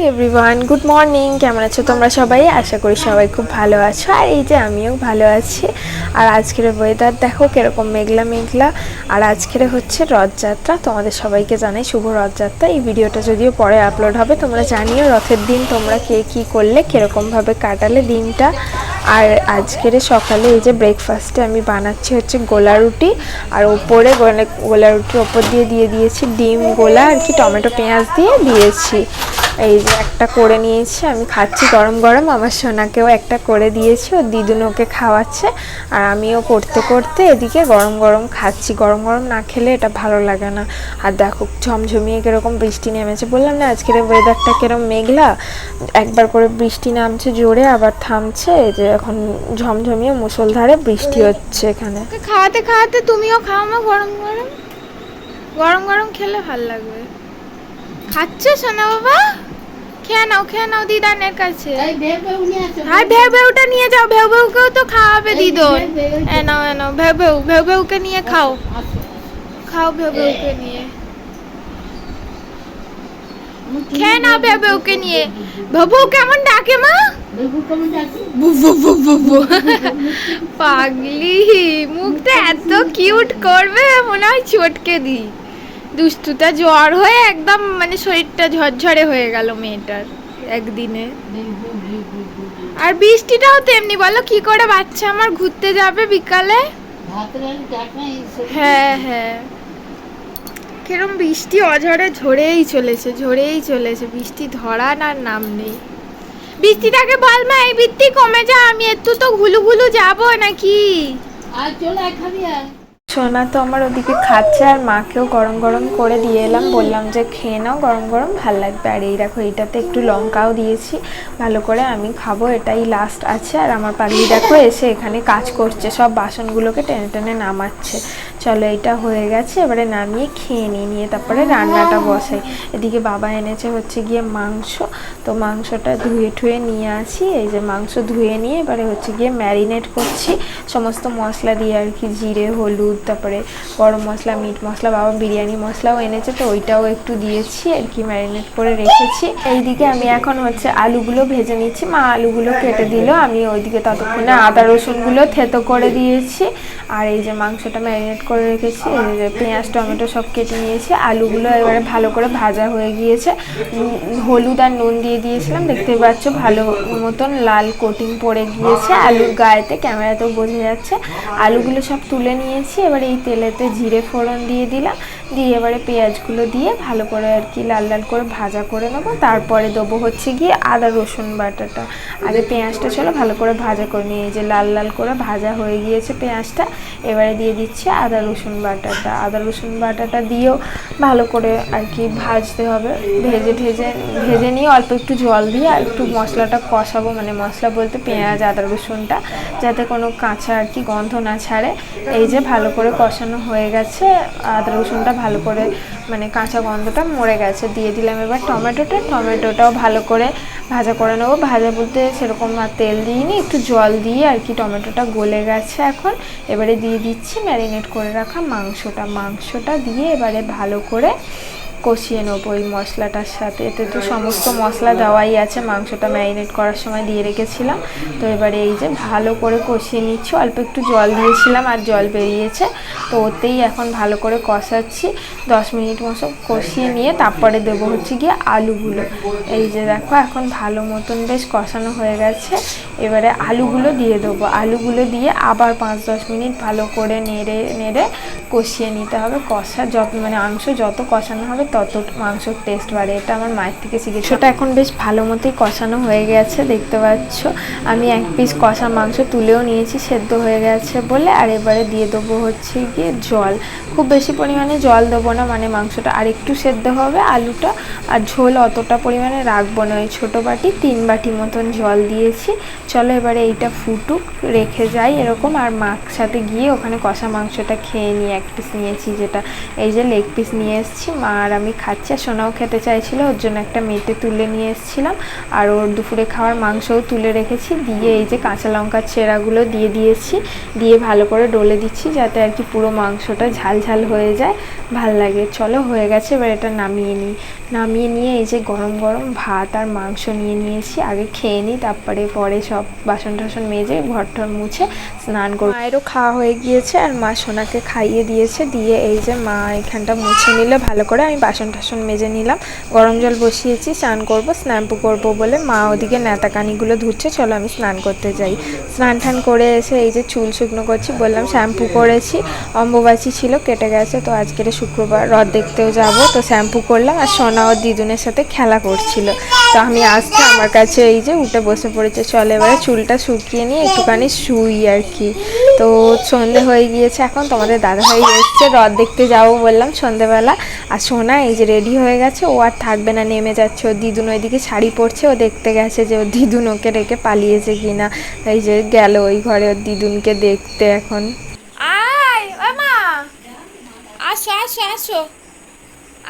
Everyone, good morning. কেমন আছো তোমরা সবাই? আশা করি সবাই খুব ভালো আছো। আর এই যে আমিও ভালো আছি। আর আজকের ওয়েদার দেখো কিরকম মেঘলা মেঘলা। আর আজকের হচ্ছে রথযাত্রা। তোমাদের সবাইকে জানাই শুভ রথযাত্রা। এই ভিডিওটা যদিও পরে আপলোড হবে, তোমরা জানিও রথের দিন তোমরা কে কী করলে, কীরকমভাবে কাটালে দিনটা। আর আজকের সকালে এই যে ব্রেকফাস্টে আমি বানাচ্ছি হচ্ছে গোলা রুটি। আর ওপরে গোলা রুটির ওপর দিয়ে দিয়েছি ডিম গোলা আর কি, টমেটো পেঁয়াজ দিয়ে দিয়েছি। এই যে একটা করে নিয়েছি, আমি খাচ্ছি গরম গরম। আমার সোনাকেও একটা করে দিয়েছি, ওর দিদুন ওকে খাওয়াচ্ছে। আর আমিও করতে করতে এদিকে গরম গরম খাচ্ছি। গরম গরম না খেলে এটা ভালো লাগে না। আর দেখো ঝমঝমিয়ে কীরকম বৃষ্টি নেমেছে। বললাম না আজকের ওয়েদারটা কিরকম মেঘলা, একবার করে বৃষ্টি নামছে জোরে, আবার থামছে। যে এখন ঝমঝমিয়ে মুষলধারে বৃষ্টি হচ্ছে এখানে। খাওয়াতে খাওয়াতে তুমিও খাও না গরম গরম। গরম গরম খেলে ভাল লাগবে। খাচ্ছে সোনা বাবা? খেয়ে নাও দিদানের কাছে। হ্যাঁ, ভেউ ভেউটা নিয়ে যাও। ভেউ ভেউকেও তো খাওয়াবে দিদন। এনাও ভেউ ভেউকে নিয়ে খাও। খাও ভেউ ভেউকে নিয়ে। খেয়ে নাও ভেউ ভেউকে নিয়ে। ভেউ ভেউ কেমন ডাকে মা? পাগলি, মুখটা এত কিউট করবে মনে হয় চটকে দিই। দুষ্টুটা জ্বর হয়ে একদম মানে শরীরটা ঝরঝরে হয়ে গেল মেয়েটার একদিনে। আর বৃষ্টিটাও তেমনি, বলো কি করে বাচ্চা আমার ঘুরতে যাবে বিকালে? হ্যাঁ, কিরম বৃষ্টি অঝরে ঝরেই চলেছে। বৃষ্টি ধরার আর নাম নেই। বৃষ্টিটাকে বল মা এই বৃষ্টি কমে যা, আমি একটু তো ঘুলু যাবো নাকি। আর চলে এখানে সোনা তো আমার ওদিকে খাচ্ছে, আর মাকেও গরম গরম করে দিয়ে এলাম। বললাম যে খেয়ে নাও গরম গরম, ভাল লাগবে। আর এই দেখো এইটাতে একটু লঙ্কাও দিয়েছি ভালো করে, আমি খাবো, এটাই লাস্ট আছে। আর আমার পাগলি দেখো এসে এখানে কাজ করছে, সব বাসনগুলোকে টেনে টেনে নামাচ্ছে। চলো এটা হয়ে গেছে, এবারে নামিয়ে খেয়ে নিয়ে তারপরে রান্নাটা বসাই। এদিকে বাবা এনেছে হচ্ছে গিয়ে মাংস, তো মাংসটা ধুয়ে ঠুয়ে নিয়ে আসি। এই যে মাংস ধুয়ে নিয়ে এবারে হচ্ছে গিয়ে ম্যারিনেট করছি সমস্ত মশলা দিয়ে আর কি, জিরে হলুদ, তারপরে গরম মশলা, মিট মশলা, বাবা বিরিয়ানি মশলাও এনেছে তো ওইটাও একটু দিয়েছি আর কি, ম্যারিনেট করে রেখেছি। এইদিকে আমি এখন হচ্ছে আলুগুলো ভেজে নিচ্ছি। মা আলুগুলো কেটে দিল, আমি ওইদিকে ততক্ষণে আদা রসুনগুলো থেতো করে দিয়েছি। আর এই যে মাংসটা ম্যারিনেট করে রেখেছি, এই যে পেঁয়াজ টমেটো সব কেটে নিয়েছি। আলুগুলো এবারে ভালো করে ভাজা হয়ে গিয়েছে, হলুদ আর নুন দিয়ে দিয়েছিলাম, দেখতে পাচ্ছ ভালো মতন লাল কোটিং পড়ে গিয়েছে আলুর গায়েতে, ক্যামেরাতেও বোঝা যাচ্ছে। আলুগুলো সব তুলে নিয়েছি, এবারে এই তেলেতে জিরে ফোড়ন দিয়ে দিলাম, দিয়ে এবারে পেঁয়াজগুলো দিয়ে ভালো করে আর কি লাল লাল করে ভাজা করে নেবো। তারপরে দেবো হচ্ছে গিয়ে আদা রসুন বাটাটা। আগে পেঁয়াজটা চলো ভালো করে ভাজা করে নিয়ে, যে লাল লাল করে ভাজা হয়ে গিয়েছে পেঁয়াজটা, এবারে দিয়ে দিচ্ছি আদা রসুন বাটাটা। আদা রসুন বাটাটা দিয়েও ভালো করে আর কি ভাজতে হবে। ভেজে নিয়ে অল্প একটু জল দিয়ে আর একটু মশলাটা কষাবো, মানে মশলা বলতে পেঁয়াজ আদা রসুনটা, যাতে কোনো কাঁচা আর কি গন্ধ না ছাড়ে। এই যে ভালো করে কষানো হয়ে গেছে, আদা রসুনটা ভালো করে মানে কাঁচা গন্ধটা মরে গেছে। দিয়ে দিলাম এবার টমেটোটাও ভালো করে ভাজা করে নেবো। ভাজা বলতে সেরকম আর তেল দিইনি, একটু জল দিয়ে আর কি, টমেটোটা গলে গেছে এখন। এবারে দিয়ে দিচ্ছি ম্যারিনেট করে রাখা মাংসটা দিয়ে এবারে ভালো করে কষিয়ে নেবো ওই মশলাটার সাথে। এতে তো সমস্ত মশলা দেওয়াই আছে, মাংসটা ম্যারিনেট করার সময় দিয়ে রেখেছিলাম। তো এবারে এই যে ভালো করে কষিয়ে নিচ্ছি, অল্প একটু জল দিয়েছিলাম আর জল বেরিয়েছে, তো ওতেই এখন ভালো করে কষাচ্ছি। 10 মিনিট মতো কষিয়ে নিয়ে তারপরে দেবো হচ্ছে গিয়ে আলুগুলো। এই যে দেখো এখন ভালো মতন বেশ কষানো হয়ে গেছে, এবারে আলুগুলো দিয়ে দেবো। আলুগুলো দিয়ে আবার 5-10 মিনিট ভালো করে নেড়ে কষিয়ে নিতে হবে। মানে মাংস যত কষানো হবে তত মাংসর টেস্ট বাড়ে, এটা আমার মায়ের থেকে শিখেছি। ওটা এখন বেশ ভালো মতোই কষানো হয়ে গেছে, দেখতে পাচ্ছ। আমি এক পিস কষা মাংস তুলেও নিয়েছি, সেদ্ধ হয়ে গেছে বলে। আর এবারে দিয়ে দেবো হচ্ছে গিয়ে জল, খুব বেশি পরিমাণে জল দেবো না, মানে মাংসটা আর একটু সেদ্ধ হবে আলুটা, আর ঝোল অতটা পরিমাণে রাখবো না। ওই ছোটো বাটি 3 বাটি মতন জল দিয়েছি। চলো এবারে এইটা ফুটুক, রেখে যাই এরকম। আর মার সাথে গিয়ে ওখানে কষা মাংসটা খেয়ে নিয়ে এক পিস নিয়েছি, যেটা এই যে লেগ পিস নিয়ে এসেছি। মা আর আমি খাচ্ছি, আর সোনাও খেতে চাইছিল, ওর জন্য একটা মেটে তুলে নিয়ে এসেছিলাম। আর ওর দুপুরে খাওয়ার মাংসও তুলে রেখেছি। দিয়ে এই যে কাঁচা লঙ্কার চেরাগুলো দিয়ে দিয়েছি, দিয়ে ভালো করে ডলে দিচ্ছি, যাতে আর কি পুরো মাংসটা ঝাল ঝাল হয়ে যায়, ভাল লাগে। চলো হয়ে গেছে, এবার এটা নামিয়ে নিই। নামিয়ে নিয়ে এই যে গরম গরম ভাত আর মাংস নিয়ে নিয়েছি, আগে খেয়ে নিই, তারপরে পরে সব বাসন টাসন মেজে ঘর টর মুছে স্নান করব। মায়েরও খাওয়া হয়ে গিয়েছে আর মা সোনাকে খাইয়ে দিয়েছে, দিয়ে এই যে মা এখানটা মুছে নিলে ভালো করে, আমি বাসন টাসন মেজে নিলাম, গরম জল বসিয়েছি, স্নান করব, স্নাম্পু করবো বলে মা ওদিকে ন্যাতাকানিগুলো ধুচ্ছে, চলো আমি স্নান করতে যাই। স্নান টান করে এসে এই যে চুল শুকনো করছি, বললাম শ্যাম্পু করেছি, অম্বুবাচী ছিল কেটে গেছে, তো আজকের শুক্রবার রথ দেখতেও যাব, তো শ্যাম্পু করলাম। আর সোনা ও দিদুনের সাথে খেলা করছিল, তো আমি আসতে আমার কাছে এই যে উঠে বসে পড়েছে। চলে এবারে চুলটা শুকিয়ে নিয়ে একটুখানি শুই আর কি। তো সন্ধে হয়ে গিয়েছে, এখন তোমাদের দাদাভাই এসছে, রথ দেখতে যাবো বললাম সন্ধেবেলা। আর সোনা এই যে রেডি হয়ে গেছে, ও আর থাকবে না, নেমে যাচ্ছে। ওর দিদুন ওইদিকে শাড়ি পরছে, ও দেখতে গেছে যে ওর দিদুন ওকে রেখে পালিয়েছে কিনা। এই যে গেল ওই ঘরে ওর দিদুনকে দেখতে। এখন আয় ও মা, আসো আসো আসো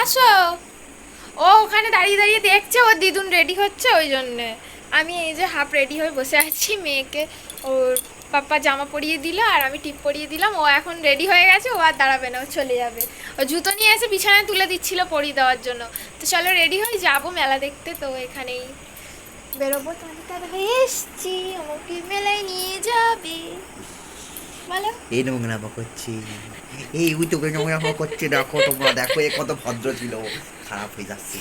আসো। ও ওখানে দাঁড়িয়ে দাঁড়িয়ে দেখছে ওর দিদুন রেডি হচ্ছে, ওই জন্যে আমি এই যে হাফ রেডি হয়ে বসে আছি। মেয়েকে ওর পাপা জামা পরিয়ে দিল আর আমি টিপ পরিয়ে দিলাম, ও এখন রেডি হয়ে গেছে, ও আর দাঁড়াবে না, ও চলে যাবে। ও জুতো নিয়ে এসে বিছানায় তুলে দিচ্ছিল পরিয়ে দেওয়ার জন্য। তো চলো রেডি হয়ে যাবো মেলা দেখতে, তো এখানেই বেরোবো। তোমাদের দাদা হয়ে এসছি, আমাকে মেলায় নিয়ে যাবে। বলো এই নোংরা করছি, এই ওই তোকে নোংরা করছে, দেখো তোমরা দেখো, এ কত ভদ্র ছিল, খারাপ হয়ে যাচ্ছে।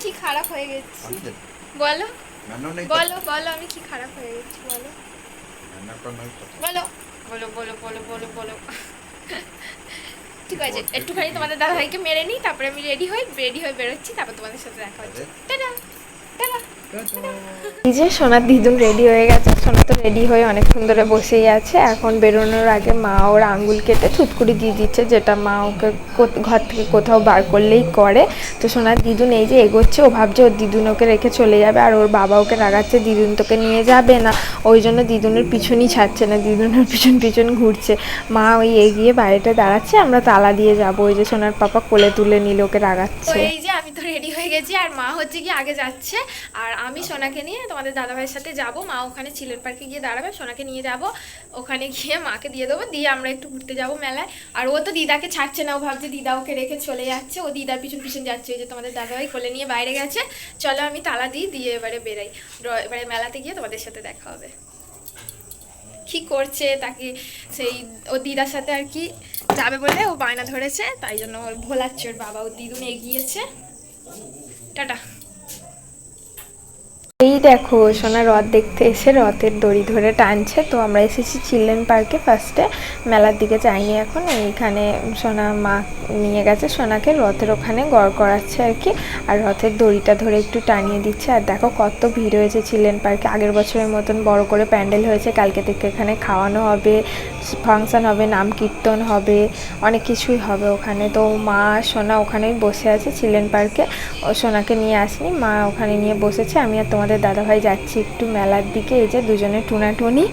কি খারাপ হয়ে গেছি বলো, বলো বলো আমি কি খারাপ হয়ে গেছি বলো, বলো বলো বলো বলো বলো বলো। ঠিক আছে, একটুখানি তোমাদের দাদাভাইকে মেরে নিই, তারপরে আমি রেডি হয়ে বেরোচ্ছি, তারপর তোমাদের সাথে দেখা হচ্ছে। Tata tata. এই যে সোনার দিদুন রেডি হয়ে গেছে, সোনা তো রেডি হয়ে অনেকক্ষণ ধরে বসেই আছে। এখন বেরোনোর আগে মা ওর আঙ্গুল কেটে থুতকুড়ি দিয়ে দিচ্ছে, যেটা মা ওকে ঘর থেকে কোথাও বার করলেই করে। তো সোনার দিদুন এই যে এগোচ্ছে, ও ভাবছে ওর দিদুন ওকে রেখে চলে যাবে, আর ওর বাবা ওকে রাগাচ্ছে দিদুন তোকে নিয়ে যাবে না, ওই জন্য দিদুনের পিছনই ছাড়ছে না, দিদুনের পিছন পিছন ঘুরছে। মা ওই এগিয়ে বাইরেটা দাঁড়াচ্ছে, আমরা তালা দিয়ে যাবো। ওই যে সোনার পাপা কোলে তুলে নিল, ওকে রাগাচ্ছে। এই যে আমি তো রেডি হয়ে গেছি, আর মা হচ্ছে কি আগে যাচ্ছে, আর আমি সোনাকে নিয়ে তোমাদের দাদাভাইয়ের সাথে যাব। মা ওখানে চিলের পার্কে গিয়ে দাঁড়াবে, সোনাকে নিয়ে যাব, ওখানে গিয়ে মাকে দিয়ে দেবো, দিয়ে আমরা একটু ঘুরতে যাব মেলায়। আর ও তো দিদাকে ছাড়ছে না, ও ভাবছে দিদা ওকে রেখে চলে যাচ্ছে, ও দিদার পিছন পিছন যাচ্ছে। ওই যে তোমাদের দাদাভাই কোলে নিয়ে বাইরে গেছে, চলো আমি তালা দিই, দিয়ে এবারে বেরাই, এবারে মেলাতে গিয়ে তোমাদের সাথে দেখা হবে। কি করছে তাকে, সেই ও দিদার সাথে আর কি যাবে বলে ও বায়না ধরেছে, তাই জন্য ভোলাচ্ছে ওর বাবা, ও দিদুন এগিয়েছে। টাটা। এই দেখো সোনা রথ দেখতে এসে রথের দড়ি ধরে টানছে। তো আমরা এসেছি চিলড্রেন পার্কে, ফার্স্টে মেলার দিকে যাইনি এখন। এইখানে সোনা মা নিয়ে গেছে সোনাকে, রথের ওখানে গড় করাচ্ছে আর কি, আর রথের দড়িটা ধরে একটু টানিয়ে দিচ্ছে। আর দেখো কত ভিড় হয়েছে চিলড্রেন পার্কে, আগের বছরের মতন বড় করে প্যান্ডেল হয়েছে, কালকে থেকে এখানে খাওয়ানো হবে, ফাংশন হবে, নাম কীর্তন হবে, অনেক কিছুই হবে ওখানে। তো মা সোনা ওখানেই বসে আছে চিলড্রেন পার্কে, ও সোনাকে নিয়ে আসেনি, মা ওখানে নিয়ে বসেছে। আমি আর তোমাদের দাদাভাই যাচ্ছি একটু মেলার দিকে, এই যে দুজনে টুনাটুনি,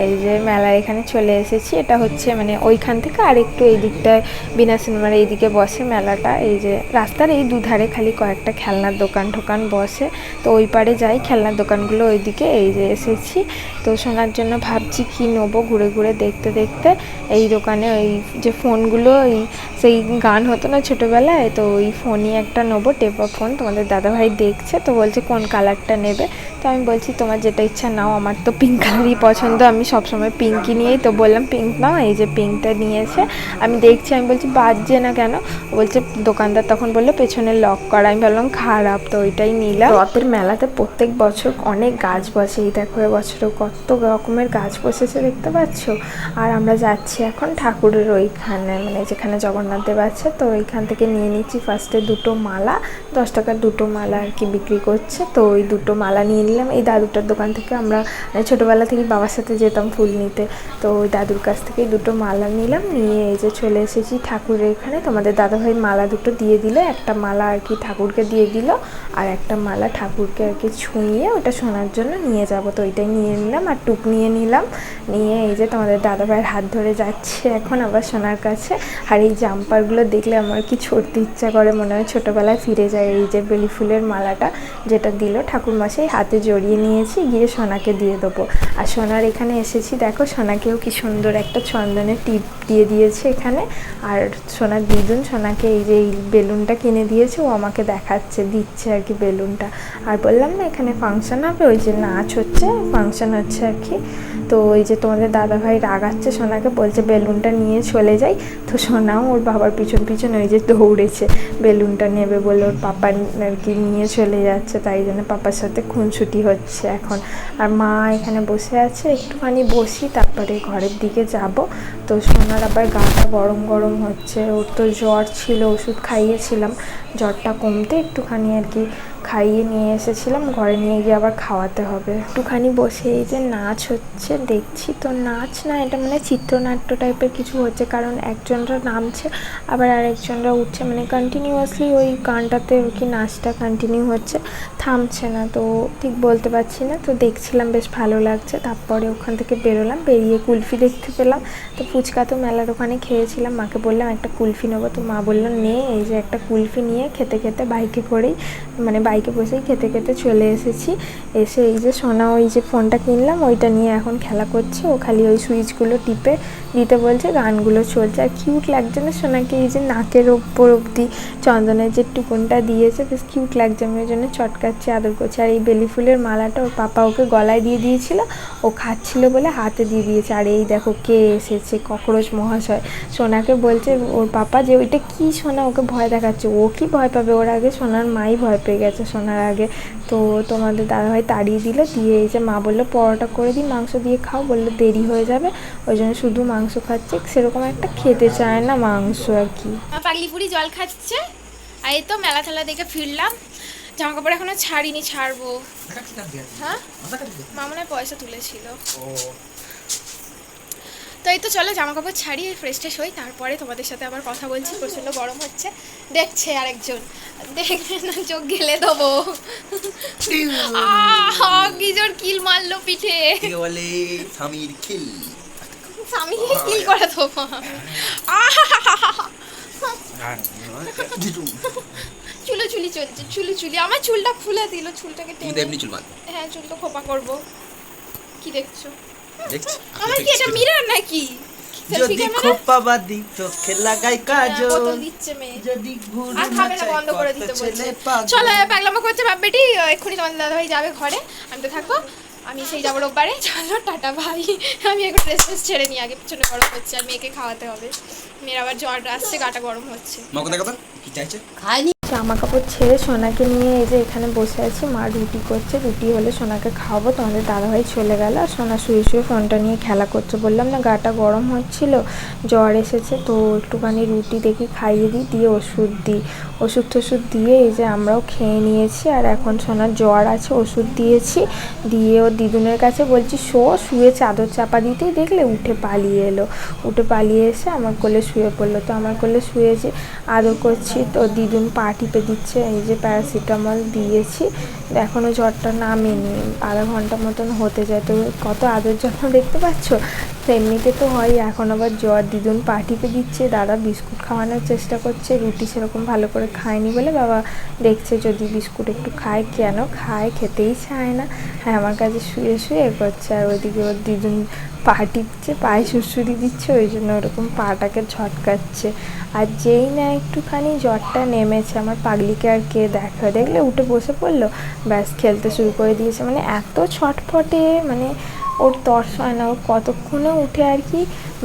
এই যে মেলার এখানে চলে এসেছি। এটা হচ্ছে মানে ওইখান থেকে আর একটু এই দিকটায় বিনা সিনেমার এইদিকে বসে মেলাটা, এই যে রাস্তার এই দুধারে খালি কয়েকটা খেলনার দোকান ঠোকান বসে, তো ওই পারে যাই খেলনার দোকানগুলো ওইদিকে। এই যে এসেছি, তো শোনার জন্য ভাবছি কি নেবো, ঘুরে ঘুরে দেখতে দেখতে এই দোকানে ওই যে ফোনগুলো, ওই সেই গান হতো না ছোটোবেলায়, তো ওই ফোনই একটা নেবো, টেপা ফোন। তোমাদের দাদাভাই দেখছে, তো বলছে কোন কালারটা নেবে, তো আমি বলছি তোমার যেটা ইচ্ছা নাও, আমার তো পিঙ্ক কালারই পছন্দ, আমি সবসময় পিঙ্কই নিয়েই, তো বললাম পিঙ্ক নাও। এই যে পিঙ্কটা নিয়েছে, আমি দেখছি, আমি বলছি বাজছে না কেন, বলছে দোকানদার তখন বললো পেছনে লক করা, আমি ভাবলাম খারাপ, তো ওইটাই নিলাম। রথের মেলাতে প্রত্যেক বছর অনেক গাছ বসে, এই দেখো এবছরও কত রকমের গাছ বসেছে দেখতে পাচ্ছ। আর আমরা যাচ্ছি এখন ঠাকুরের ওইখানে, মানে যেখানে জগন্নাথ দেব আছে, তো ওইখান থেকে নিয়ে নিচ্ছি ফার্স্টে দুটো মালা, 10 টাকার দুটো মালা আর কি বিক্রি করছে, তো ওই দুটো মালা নিয়ে নিলাম। এই দাদুটার দোকান থেকে আমরা ছোটোবেলা থেকে বাবার সাথে যেতাম ফুল নিতে, তো ওই দাদুর কাছ থেকে দুটো মালা নিলাম, নিয়ে এই যে চলে এসেছি ঠাকুরের এখানে। তোমাদের দাদাভাই মালা দুটো দিয়ে দিল, একটা মালা আর কি ঠাকুরকে দিয়ে দিল, আর একটা মালা ঠাকুরকে আর কি ছুঁয়ে ওটা শোনার জন্য নিয়ে যাব। তো ওইটাই নিয়ে নিলাম আর টুক নিয়ে নিলাম, নিয়ে এই যে তোমাদের দাদাভাইয়ের হাত ধরে যাচ্ছে এখন আবার সোনার কাছে। আর এই জাম্পারগুলো দেখলে আমার কি ছড়তে ইচ্ছা করে, মনে হয় ছোটোবেলায় ফিরে যায়। এই যে বেলি ফুলের মালাটা যেটা দিল ঠাকুরমশাই, হাতে জড়িয়ে নিয়েছি, গিয়ে সোনাকে দিয়ে দেবো। আর সোনার এখানে এসেছি, দেখো সোনাকেও কি সুন্দর একটা চন্দনের টিপ দিয়ে দিয়েছে এখানে। আর সোনার দিদুন সোনাকে এই যে এই বেলুনটা কিনে দিয়েছে, ও আমাকে দেখাচ্ছে, দিচ্ছে আর কি বেলুনটা। আর বললাম না এখানে ফাংশন হবে, ওই যে নাচ হচ্ছে, ফাংশন হচ্ছে আর কি। তো ওই যে তোমাদের দাদাভাই রাগাচ্ছে সোনাকে, বলছে বেলুনটা নিয়ে চলে যাই। তো সোনাও ওর বাবার পিছন পিছন ওই যে দৌড়েছে, বেলুনটা নেবে বলে ওর পাপা আর কি নিয়ে চলে যাচ্ছে, তাই জন্য পাপার সাথে খুনসুটি হচ্ছে এখন। আর মা এখানে বসে আছে, একটুখানি বসি তারপরে ঘরের দিকে যাব। তো সোনার আবার গাটা গরম গরম হচ্ছে, ওর তো জ্বর ছিল, ওষুধ খাইয়েছিলাম, জ্বরটা কমতে একটুখানি আর কি খাইয়ে নিয়ে এসেছিলাম, ঘরে নিয়ে গিয়ে আবার খাওয়াতে হবে। একটুখানি বসে এই যে নাচ হচ্ছে দেখছি, তো নাচ না এটা মানে চিত্রনাট্য টাইপের কিছু হচ্ছে, কারণ একজনরা নামছে আবার আরেকজনরা উঠছে, মানে কন্টিনিউয়াসলি ওই গানটাতে আর কি নাচটা কন্টিনিউ হচ্ছে, থামছে না। তো ঠিক বলতে পারছি না, তো দেখছিলাম বেশ ভালো লাগছে। তারপরে ওখান থেকে বেরোলাম, বেরিয়ে কুলফি দেখতে পেলাম। তো ফুচকা তো মেলার ওখানে খেয়েছিলাম, মাকে বললাম একটা কুলফি নেবো, তো মা বললো নে। এই যে একটা কুলফি নিয়ে খেতে খেতে বাইকে করেই মানে বাইকে বসেই খেতে খেতে চলে এসেছি। এসে এই যে সোনা ওই যে ফোনটা কিনলাম ওইটা নিয়ে এখন খেলা করছে, ও খালি ওই সুইচগুলো টিপে দিতে বলছে, গানগুলো চলছে। আর কিউট লাগছে না সোনাকে, এই যে নাকের ওপর অব্দি চন্দনের যে টুকুনটা দিয়েছে, বেশ কিউট লাগছে, আমি ওই জন্য চটকাচ্ছি, আদর করছি। আর এই বেলি ফুলের মালাটা ওর পাপা ওকে গলায় দিয়ে দিয়েছিল, ও খাচ্ছিল বলে হাতে দিয়ে দিয়েছে। আর এই দেখো কে এসেছে, ককরোচ মহাশয়। সোনাকে বলছে ওর পাপা যে ওইটা কি, সোনা ওকে ভয় দেখাচ্ছে। ও কি ভয় পাবে, ওর আগে সোনার মাই ভয় পেয়ে গেছে সোনার আগে। তো তোমাদের দাদাভাই তাড়িয়ে দিল, দিয়ে এই যে মা বললো পরোটা করে দিই, মাংস দিয়ে খাও, বললো দেরি হয়ে যাবে, ওই জন্য শুধু মাংস খাচ্ছে, সেরকম একটা খেতে চায় না মাংস আর কি। পাগলিপুরি জল খাচ্ছে। আর এই তো মেলা ঠেলা দেখে ফিরলাম, জামা কাপড় এখনো ছাড়িনি, ছাড়বো। হ্যাঁ মা মনে হয় পয়সা তুলেছিল। তো এই তো চলো জামা কাপড় ছাড়িয়ে ফ্রেশ ট্রেশ হই, তারপরে তোমাদের সাথে আবার কথা বলছি। প্রচণ্ড গরম হচ্ছে, দেখছে আরেকজন, দেখবে না চোখ গেলে দেবো। কি জোর কিল মারলো পিঠে, বলে স্বামীর খিল, স্বামীকে কিল করে দেবো। চুলোচুলি চলছে, চুলোচুলি, আমার চুলটা খুলে দিল, চুলটাকে টেনে। হ্যাঁ চুলটা খোপা করবো। কি দেখছো, আমার কি এটা মিরর নাকি? যদি খোপা বাদি চোখে লাগাই কাজল, বোতল দিচ্ছে মেয়ে, যদি ঘুরে আর খাবে না, বন্ধ করে দিতে বলছে। চলো পাগলামো করছে বাপ বেটি, এক্ষুনি তোমাদের দাদাভাই যাবে ঘরে, আমি তো থাকবো, আমি সেই যাবো রোববারে। চলো টাটা ভাই, আমি এখন ড্রেস ফ্রেস ছেড়ে নিই, আগে পিছনে গরম হচ্ছে, আর মেয়েকে খাওয়াতে হবে, মেয়ের আবার জ্বর আসছে, গাটা গরম হচ্ছে। কি চাইছে? জামা কাপড় ছেড়ে সোনাকে নিয়ে এই যে এখানে বসে আছি, মা রুটি করছে, রুটি হলে সোনাকে খাওয়াবো। তোমাদের দাদাভাই চলে গেল, আর সোনা শুয়ে শুয়ে ফোনটা নিয়ে খেলা করছে। বললাম না গাটা গরম হচ্ছিল, জ্বর এসেছে, তো একটুখানি রুটি দেখি খাইয়ে দিই, দিয়ে ওষুধ দিই, ওষুধ টষুধ দিয়ে এই যে আমরাও খেয়ে নিয়েছি। আর এখন সোনার জ্বর আছে, ওষুধ দিয়েছি, দিয়ে ওর দিদুনের কাছে বলছি শুয়ে চাদর চাপা দিতেই দেখলে উঠে পালিয়ে এলো, উঠে পালিয়ে এসে আমার কোলে শুয়ে পড়লো। তো আমার কোলে শুয়েছে, আদর করছি, তো দিদুন পা টিপে দিচ্ছে, এই যে প্যারাসিটামল দিয়েছি, এখনও জ্বরটা নামেনি, আধা ঘন্টা মতন হতে যায়। তো কত আদর যত্ন দেখতে পাচ্ছ, তো এমনিতে তো হয়, এখন আবার জ্বর। দিদুন পা টিপে দিচ্ছে, দাদা বিস্কুট খাওয়ানোর চেষ্টা করছে, রুটি সেরকম ভালো করে খায়নি বলে বাবা দেখছে যদি বিস্কুট একটু খায়, কেন খায়, খেতেই চায় না। হ্যাঁ আমার কাছে শুয়ে শুয়ে করছে, আর ওইদিকে ওর দিদুন পা টিপছে, পায়ে সুড়সুড়ি দিচ্ছে, ওই জন্য ওরকম পাটাকে ঝটকাচ্ছে। আর যেই না একটুখানি জ্বরটা নেমেছে, আমার পাগলিকে আর কে দেখলে উঠে বসে পড়লো, ব্যাস খেলতে শুরু করে দিয়েছে। মানে এত ছটফটে, মানে ওর তর্স হয় না, ও কতক্ষণে উঠে আর কি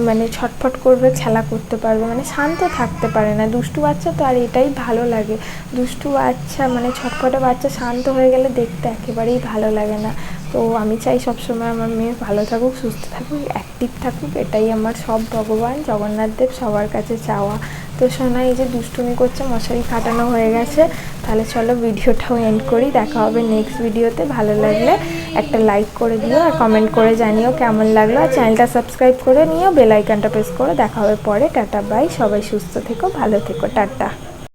মানে ছটফট করবে, খেলা করতে পারবে, মানে শান্ত থাকতে পারে না। দুষ্টু বাচ্চা তো, আর এটাই ভালো লাগে, দুষ্টু বাচ্চা মানে ছটফটে বাচ্চা শান্ত হয়ে গেলে দেখতে একেবারেই ভালো লাগে না। তো আমি চাই সবসময় আমার মেয়ে ভালো থাকুক, সুস্থ থাকুক, অ্যাক্টিভ থাকুক, এটাই আমার সব ভগবান জগন্নাথ দেব সবার কাছে চাওয়া। তো সোনা এই যে দুষ্টুমি করছে, মশারি খাটানো হয়ে গেছে। তাহলে চলো ভিডিওটাও এন্ড করি, দেখা হবে নেক্সট ভিডিওতে। ভালো লাগলে একটা লাইক করে দিও, আর কমেন্ট করে জানিও কেমন লাগলো, আর চ্যানেলটা সাবস্ক্রাইব করে নিও, বেল আইকনটা প্রেস করে। দেখা হবে পরে, টাটা বাই, সবাই সুস্থ থেকো, ভালো থেকো, টাটা।